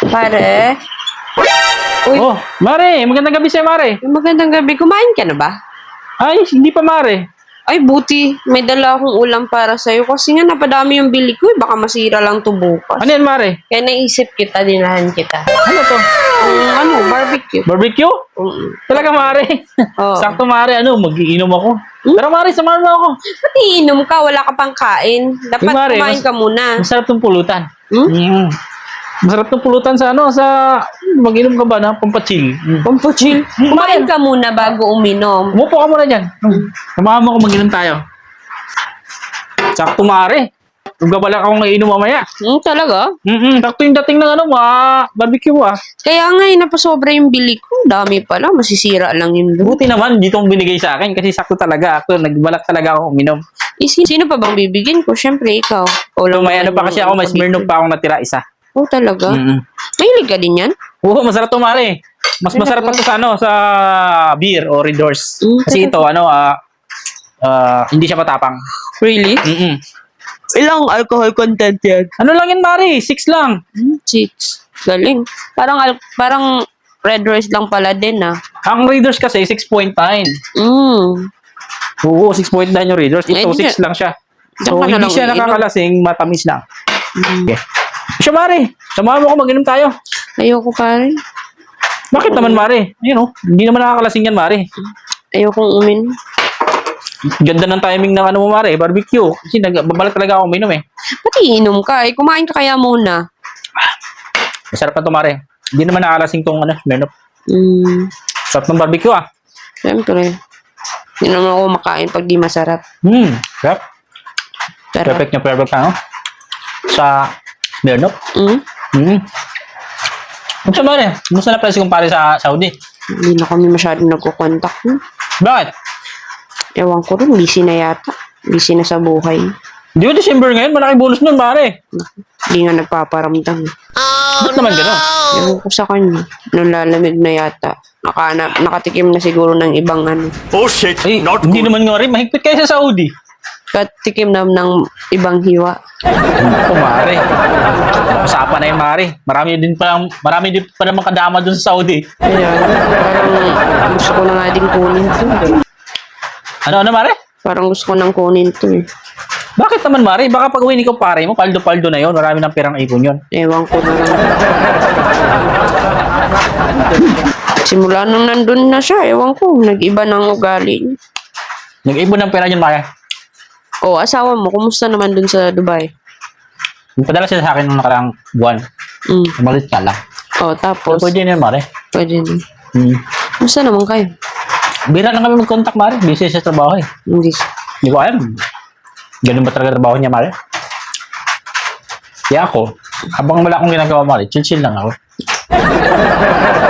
Pare? Uy, Oh, Mare, magandang gabi sa'yo, Mare. magandang gabi. Kumain ka na ba? Ay, hindi pa, Mare. Ay, buti. May dala akong ulam para sa'yo. Kasi nga napadami yung bili ko. Baka masira lang to bukas. Ano yan, Mare? Kaya naisip kita, dinahan kita. Ano to? Barbecue. Barbecue? Talaga, Mare. Oo. Sakto, Mare. Magiinom ako. Pero, Mare, samahan mo ako. Pati inom ka, wala ka pang kain. Dapat Uy, Mare, kumain ka muna. Masarap tong pulutan. Hmm? Masarap tong pulutan sa mag-inom ka ba na pampachill? Pampachill. Kumain ka muna bago uminom. Umupo ka muna dyan. Samahan mo ako, mag-inom tayo. Sakto, Mare. Magbabalak akong naiinom mamaya. Talaga? Sakto yung dating ng barbecue Kaya nga, napasobra yung bili ko. Dami pala, masisira lang yun. Buti naman, dito mong binigay sa akin kasi sakto talaga ako. Nagbalak talaga ako uminom. Sino pa bang bibigyan ko? Siyempre, ikaw. So, may ano pa kasi ako, may Smirnoff pa akong natira isa. Oh, talaga? Mm-mm. Mahilig ka din yan? Oo, masarap to, Mare. Mas masarap pa to sa beer o Red Doors. Kasi ito, hindi siya matapang. Really? Mm-mm. Ilang alcohol content yan? Ano lang yan, Mare? 6 lang. 6. Galing. Parang red rice lang pala din, ah. Ang Red Doors kasi, 6.9. Oo, 6.9 yung Red Doors. Ito, Eh, 6 lang siya. diyan So, ka na hindi lang siya iinom. nakakalasing, matamis lang. Okay. Siya, Mare. Samahan mo ako, mag-inom tayo. Ayoko, pare. Bakit naman, Mare? Ayun, hindi naman nakakalasing yan, Mare. Ayokong uminom. Ganda ng timing ng mo, Mare, barbecue. Kasi babalik talaga ako uminom eh. Pati inom ka. Kumain ka kaya muna. Masarap na to, Mare. Hindi naman nakakalasing tong Smirnoff. Sarap ng barbecue Siyempre. Hindi naman ako makain pag di masarap. Sarap. Pero, Perfect na perfect sa Smirnoff. Kung Mare, musta na presi kumpare sa Saudi? hindi na kami masyadong nagkukontak. Bakit? Ewan ko rin, busy na yata. Busy na sa buhay. Di ba December ngayon? Malaki bonus nun, Mare. Hindi nga nagpaparamdam. Ba't naman gano'n? Ewan ko sa kanya. Nalalamig na yata. Nakatikim na siguro ng ibang Oh shit, Ay, not hindi good. naman nga rin. Mahigpit kayo sa Saudi. Katikim na ng ibang hiwa. Ako, Mare. Usapan na yun, Mare. Marami din pa naman kadama dun sa Saudi. Kaya, parang gusto ko na nga din kunin to. Ano, Mare? Parang gusto ko nang kunin to eh. Bakit naman, Mare? Baka pag uwi ni kumpare mo, paldo-paldo na yon. Marami ng perang ipon yon. Ewan ko na lang. Simula nung nandun na siya, ewan ko, nag-iba ng ugali niya. Nag-ipon ng pera yun, Mare. O, asawa mo, kumusta naman dun sa Dubai? Padala siya sa akin nung nakarang buwan. Umalit ka lang. O, tapos, Pwede na yun, Mare. pwede na. Hmm. Kumusta naman kayo? Bira lang kami mag-contact, Mare. Busy sa trabaho eh. Hindi. Hindi ko alam. Ganun ba talaga trabaho niya, Mare? Kaya ako, habang wala akong ginagawa, Mare, chill-chill lang ako.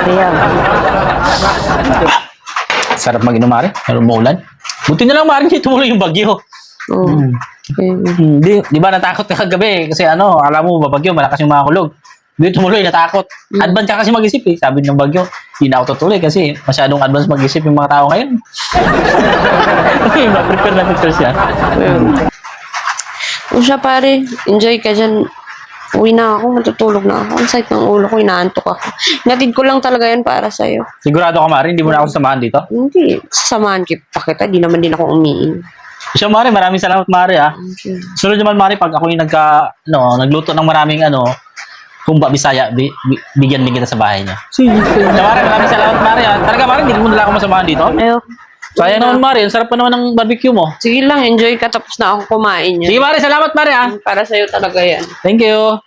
Kaya, Sarap mag-inom, Mare. Pero umuulan. Buti na lang, Mare, hindi tumuloy yung bagyo. o. Di ba natakot ka kagabi? Kasi alam mo, babagyo, malakas yung mga kulog. Hindi tumuloy, natakot. Advance ka kasi mag-isip eh. Sabi ng bagyo, hindi na ako tutuloy kasi masyadong advance mag-isip yung mga tao ngayon. Ma-prepare na prepare siya. O siya pare, enjoy ka dyan. Uwi na ako, matutulog na ako. Ang sakit ng ulo ko, inaantok ako. Natid ko lang talaga yan para sa'yo. Sigurado ka, Mare, hindi mo na ako samahan dito? Hindi, sasamahan kita. Di naman din ako umiin. Siya, Mare, maraming salamat, Mare, Sunod naman, Mare, pag ako yung nagluto ng maraming kumba Bisaya, bigyan din kita sa bahay niya. Sige. Siya, Mare, maraming salamat, Mare, Talaga, Mare, hindi mo nila ako masamahan dito? Ayo. Sayang naman, Mare, ang sarap pa naman ng barbecue mo. Sige lang, enjoy ka tapos na ako kumain yan. Sige, Mare, salamat, Mare, Para sa'yo talaga yan. Thank you.